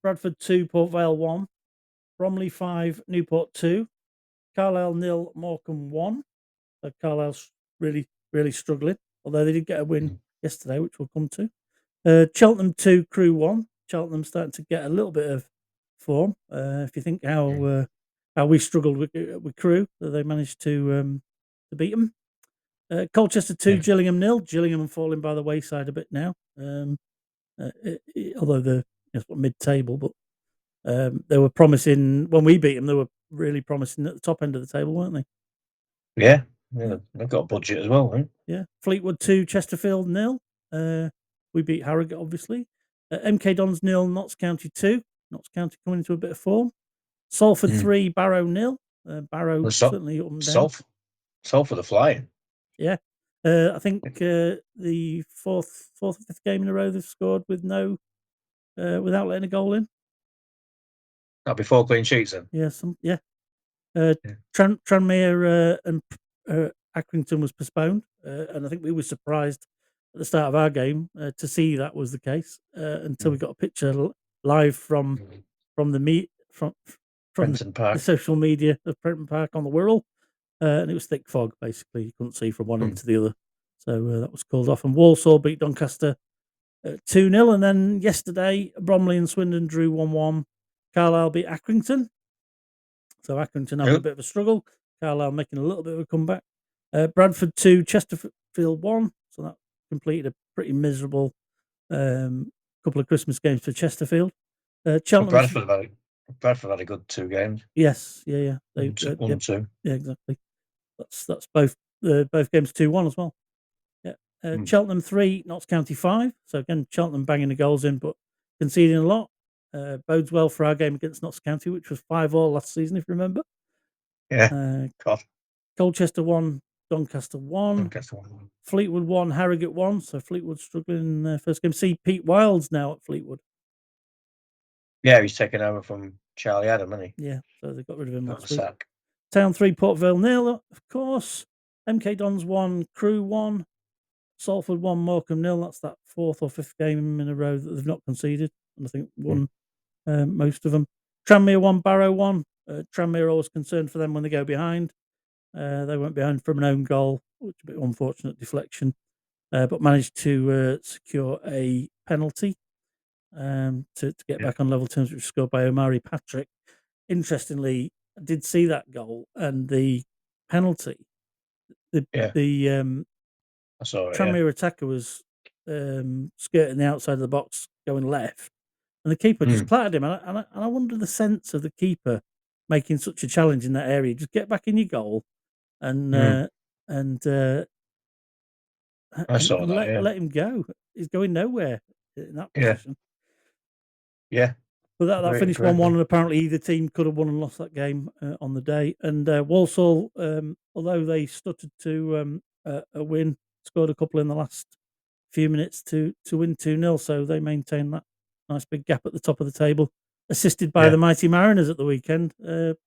Bradford 2, Port Vale 1, Bromley 5, Newport 2, Carlisle 0, Morecambe 1. So Carlisle's really struggling, although they did get a win yesterday, which we'll come to. Cheltenham 2, Crewe 1. Cheltenham starting to get a little bit of form. If you think how we struggled with Crewe, they managed to beat them. Colchester 2, Gillingham 0. Gillingham falling by the wayside a bit now. Although they're mid-table, but they were promising when we beat them. They were really promising at the top end of the table, weren't they? Yeah, they've got a budget as well, right? Yeah, Fleetwood 2, Chesterfield 0. We beat Harrogate, obviously. MK Dons 0, Notts County 2. Notts County coming into a bit of form. Salford 3, Barrow 0. Barrow certainly up and down. Salford are flying. Yeah. I think the fourth or fifth game in a row they've scored with without letting a goal in. That'd be 4 clean sheets then. Yeah. Tranmere and Accrington was postponed, and I think we were surprised at the start of our game to see that was the case until we got a picture live from the social media of Prenton Park on the Wirral, and it was thick fog. Basically, you couldn't see from one end to the other, so that was called off. And Walsall beat Doncaster 2-0, and then yesterday Bromley and Swindon drew 1-1. Carlisle beat Accrington. So Accrington having a bit of a struggle. Carlisle making a little bit of a comeback. Bradford 2, Chesterfield 1. So that completed a pretty miserable couple of Christmas games for Chesterfield. Cheltenham. Bradford had a good 2 games. Yes, yeah. They 1-2. Yeah, exactly. That's both games 2-1 as well. Yeah. Cheltenham 3, Notts County 5. So again, Cheltenham banging the goals in, but conceding a lot. Bodes well for our game against Notts County, which was 5-5 last season, if you remember. Yeah. Colchester 1, Doncaster 1. Doncaster 1. Fleetwood 1, Harrogate 1. So Fleetwood struggling in their first game. See Pete Wilds now at Fleetwood. Yeah, he's taken over from Charlie Adam, hasn't he? Yeah, so they got rid of him Got last the week. sack. Town 3, Port Vale 0, of course. MK Dons 1, Crew 1. Salford 1, Morecambe 0. That's that 4th or 5th game in a row that they've not conceded. And I think won most of them. Tranmere 1, Barrow 1. Tranmere always concerned for them when they go behind. They went behind from an own goal, which is a bit unfortunate deflection, but managed to secure a penalty to get back on level terms, which was scored by Omari Patrick. Interestingly, I did see that goal and the penalty. The I saw it, Tranmere attacker was skirting the outside of the box, going left, and the keeper just clattered him. And I wonder the sense of the keeper making such a challenge in that area. Just get back in your goal and I saw that. Let him go. He's going nowhere in that Yeah. position. Yeah. But that finished 1-1, and apparently either team could have won and lost that game on the day. And Walsall, although they stuttered to a win, scored a couple in the last few minutes to win 2-0. So they maintain that nice big gap at the top of the table, assisted by the mighty Mariners at the weekend,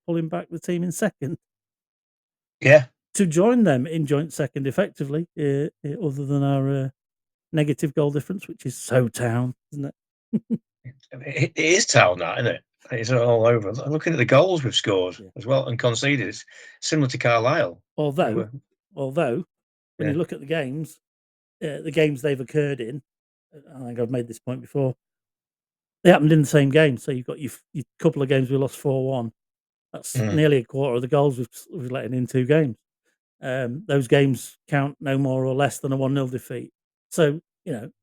pulling back the team in second. Yeah. To join them in joint second, effectively, other than our negative goal difference, which is so Town, isn't it? It is Town, that, isn't it? It's all over. Looking at the goals we've scored as well and conceded, it's similar to Carlisle. Although when you look at the games they've occurred in, I think I've made this point before, they happened in the same game. So you've got your couple of games we lost 4-1. That's nearly a quarter of the goals we've let in 2 games. Those games count no more or less than a 1-0 defeat. So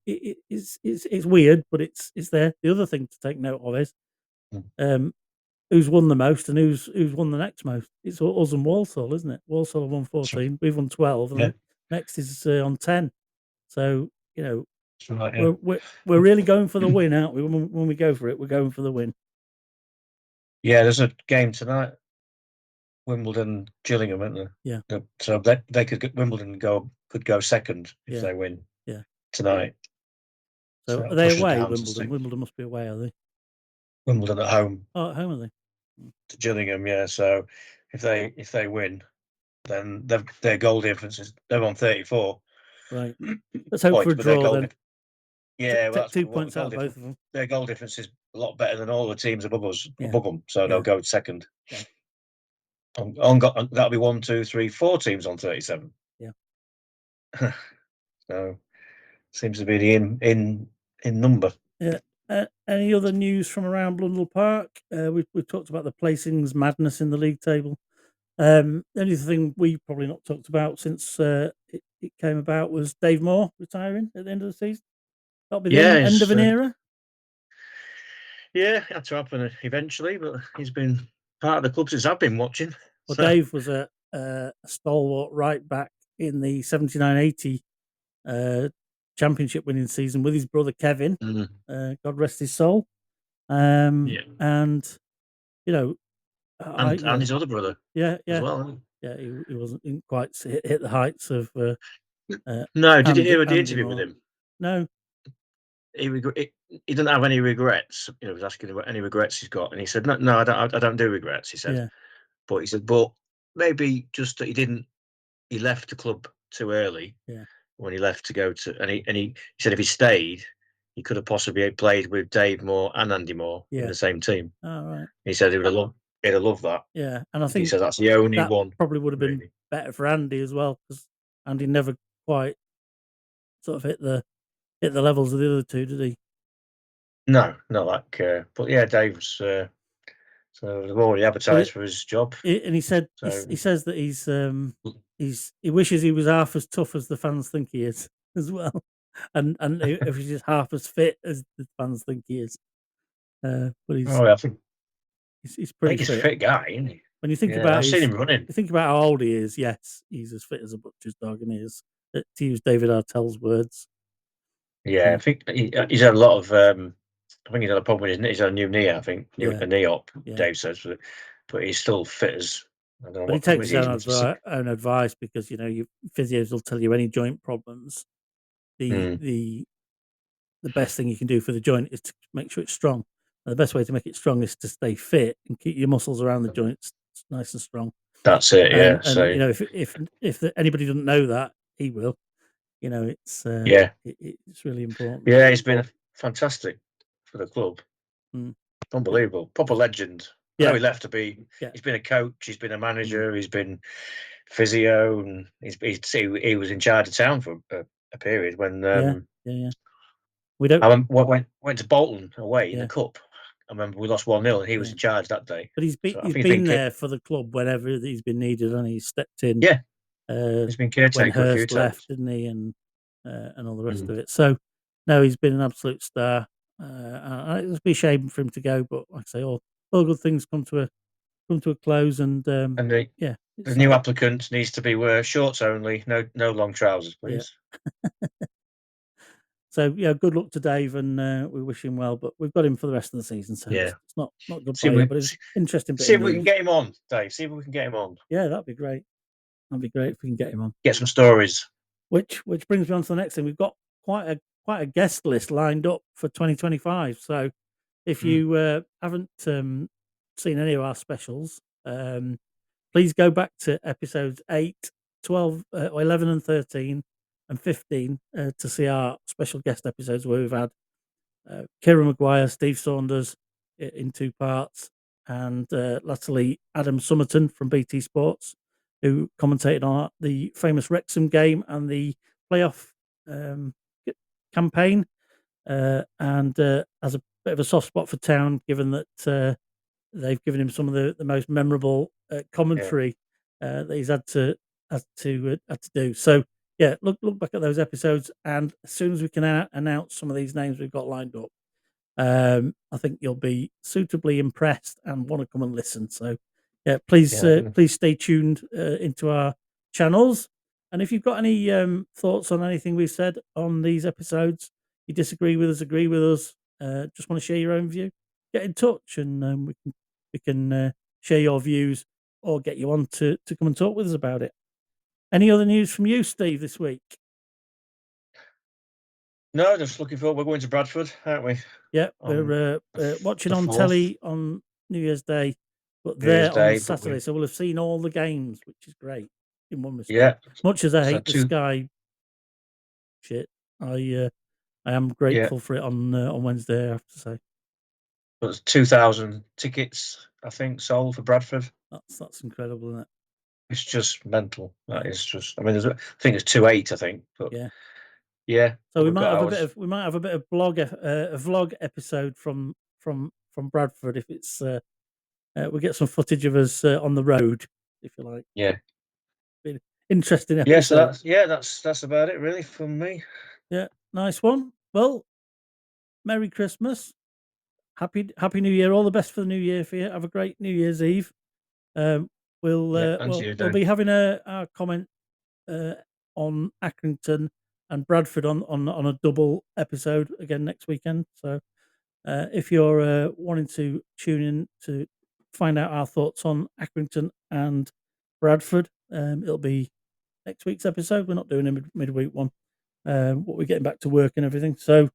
it's weird, but it's there. The other thing to take note of is who's won the most and who's won the next most. It's us and Walsall, isn't it? Walsall have won 14, we've won 12, and next is on 10. So we're really going for the win, aren't we? When we go for it, we're going for the win. Yeah, there's a game tonight. Wimbledon, Gillingham, isn't there? Yeah. So they could Wimbledon could go second if they win. Yeah. Tonight. So are they away? Wimbledon. Wimbledon must be away, are they? Wimbledon at home. Oh, at home are they? To Gillingham, yeah. So if they win, then their goal difference is they're on 34. Right. Let's hope for a draw then. Yeah, well, take 2 points out of both of them. Their goal difference is a lot better than all the teams above them, so they'll go second. Yeah. That'll be 1, 2, 3, 4 teams on 37. Yeah. So seems to be the in number. Yeah. Any other news from around Blundell Park? We've talked about the placings madness in the league table. The only thing we've probably not talked about since it came about was Dave Moore retiring at the end of the season. That'll be the end of an era. Yeah, it had to happen eventually, but he's been part of the club since I've been watching. Well, Dave was a stalwart right back in the 79-80 championship winning season with his brother Kevin. God rest his soul. And and his other brother. Yeah. As well. Yeah, he wasn't quite hit the heights of. No, did you hear the interview with him? No. He didn't have any regrets. He was asking about any regrets he's got, and he said, "No, I don't do regrets." He said, but he said, but maybe just that he left the club too early. Yeah. When he left to go to, and he said if he stayed, he could have possibly played with Dave Moore and Andy Moore in the same team. Oh, right. He said he'd have loved that. Yeah, and I think he said that's the only one. Probably would have been better for Andy as well, because Andy never quite sort of hit the levels of the other two, did he? No, not like. But yeah, Dave's So they've already advertised for his job. And he said So he says that he wishes he was half as tough as the fans think he is as well, and if he's just half as fit as the fans think he is. But I think he's pretty he's a fit. fit guy, isn't he? When you think Yeah, about I've seen him running. you think about how old he is. Yes, he's as fit as a butcher's dog, and he is. To use David Artell's words. Yeah, I think he's had a lot of. I think he's had a problem with he's had a new knee. I think a knee op. Yeah. Dave says, but he's still fit as. I don't know But he what takes was his he? own advice because your physios will tell you any joint problems. The best thing you can do for the joint is to make sure it's strong. And the best way to make it strong is to stay fit and keep your muscles around the joints nice and strong. That's it. Yeah. And if anybody doesn't know that, he will. It's it's really important. Yeah, he's been fantastic for the club. Unbelievable, proper legend. I know he left to be. He's been a coach. He's been a manager. He's been physio, and he was in charge of town for a period when. We don't. I went to Bolton away in the cup. I remember we lost 1-0, and he was in charge that day. But he's been there for the club whenever he's been needed, and he's stepped in. Yeah, he's been caretaker when Hurst left, times. didn't he? And all the rest of it. So no, he's been an absolute star. It would be a shame for him to go, but like I say, all good things come to a close, and the new applicant needs to be wear shorts only, no long trousers, please. Yeah. So good luck to Dave, and we wish him well. But we've got him for the rest of the season, so it's not goodbye yet, but it's interesting. See if we can get him on, Dave. See if we can get him on. Yeah, that'd be great. That'd be great if we can get him on. Get some stories. Which brings me on to the next thing. We've got quite a guest list lined up for 2025. So if you haven't seen any of our specials, please go back to episodes 8, 12, 11 and 13 and 15 to see our special guest episodes where we've had Kieran Maguire, Steve Saunders in 2 parts, and latterly Adam Summerton from BT Sports, who commentated on the famous Wrexham game and the playoff campaign, and has a bit of a soft spot for Town, given that they've given him some of the most memorable commentary that he's had to do. So look back at those episodes, and as soon as we can announce some of these names we've got lined up, I think you'll be suitably impressed and want to come and listen. So please stay tuned into our channels. And if you've got any thoughts on anything we've said on these episodes, you disagree with us, agree with us, just want to share your own view, get in touch, and we can share your views or get you on to come and talk with us about it. Any other news from you, Steve, this week? No, just looking forward. We're going to Bradford, aren't we? Yeah, we're watching on telly on New Year's Day, but there on Saturday, so we'll have seen all the games, which is great in one respect. Yeah, much as I hate the Sky shit, I am grateful for it on Wednesday, I have to say. There's 2,000 tickets, I think, sold for Bradford. That's incredible, isn't it? It's just mental. That is just. I mean, I think it's 2.8. I think, but yeah. So we might have a bit of vlog episode from Bradford if it's we get some footage of us on the road, if you like. Yeah. Interesting episode. That's about it really from me. Yeah, nice one. Well, Merry Christmas. Happy New Year. All the best for the new year for you. Have a great New Year's Eve. We'll be having our comment on Accrington and Bradford on a double episode again next weekend. So if you're wanting to tune in to find out our thoughts on Accrington and Bradford, it'll be next week's episode. We're not doing a midweek one. We're getting back to work and everything. So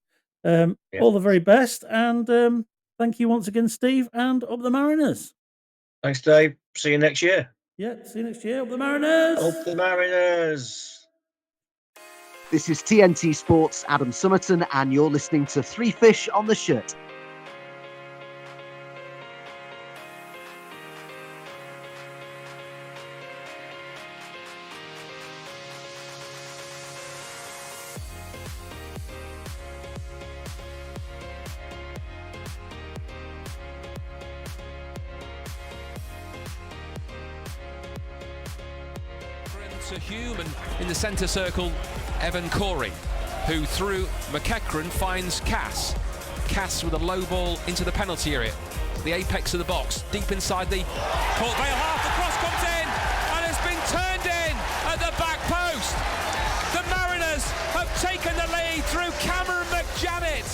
all the very best, and thank you once again, Steve, and up the Mariners. Thanks, Dave. See you next year. Yeah, see you next year. Up the Mariners. Up the Mariners. This is TNT Sports' Adam Summerton, and you're listening to Three Fish on the Shirt. to Hume, and in the centre circle, Evan Corey, who through McEachran finds Cass. Cass with a low ball into the penalty area, the apex of the box, deep inside the Port Vale half. The cross comes in and it's been turned in at the back post. The Mariners have taken the lead through McJannet.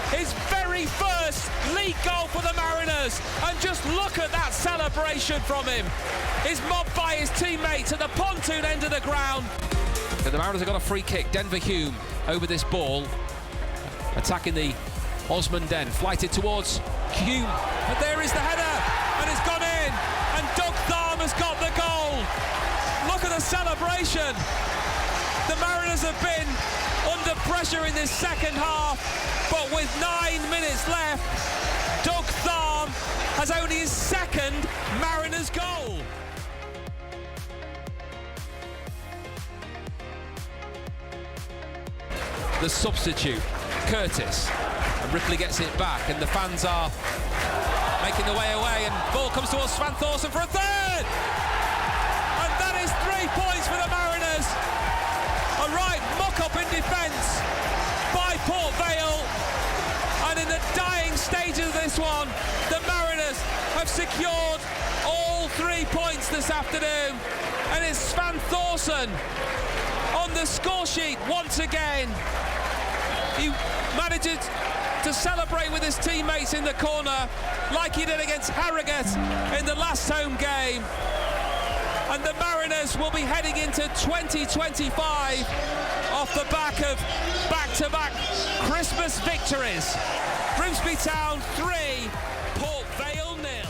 His very first league goal for the Mariners, and just look at that celebration from him. He's mobbed by his teammates at the pontoon end of the ground. The Mariners have got a free kick. Denver Hume over this ball, attacking the Osman Den, flighted towards Hume, and there is the header, and it's gone in, and Doug Tharm has got the goal. Look at the celebration. The Mariners have been under pressure in this second half, but with 9 minutes left, Doug Tharm has only his second Mariners goal. The substitute, Curtis, and Ripley gets it back, and the fans are making their way away, and ball comes towards Svan Thorson for a third, and that is 3 points for the Mariners. A right muck-up in defence by Port Vale, and in the dying stages of this one, the Mariners have secured all 3 points this afternoon, and it's Svan Thorson on the score sheet once again. He manages to celebrate with his teammates in the corner like he did against Harrogate in the last home game. And the Mariners will be heading into 2025 off the back of back-to-back Christmas victories. Grimsby Town 3, Port Vale 0.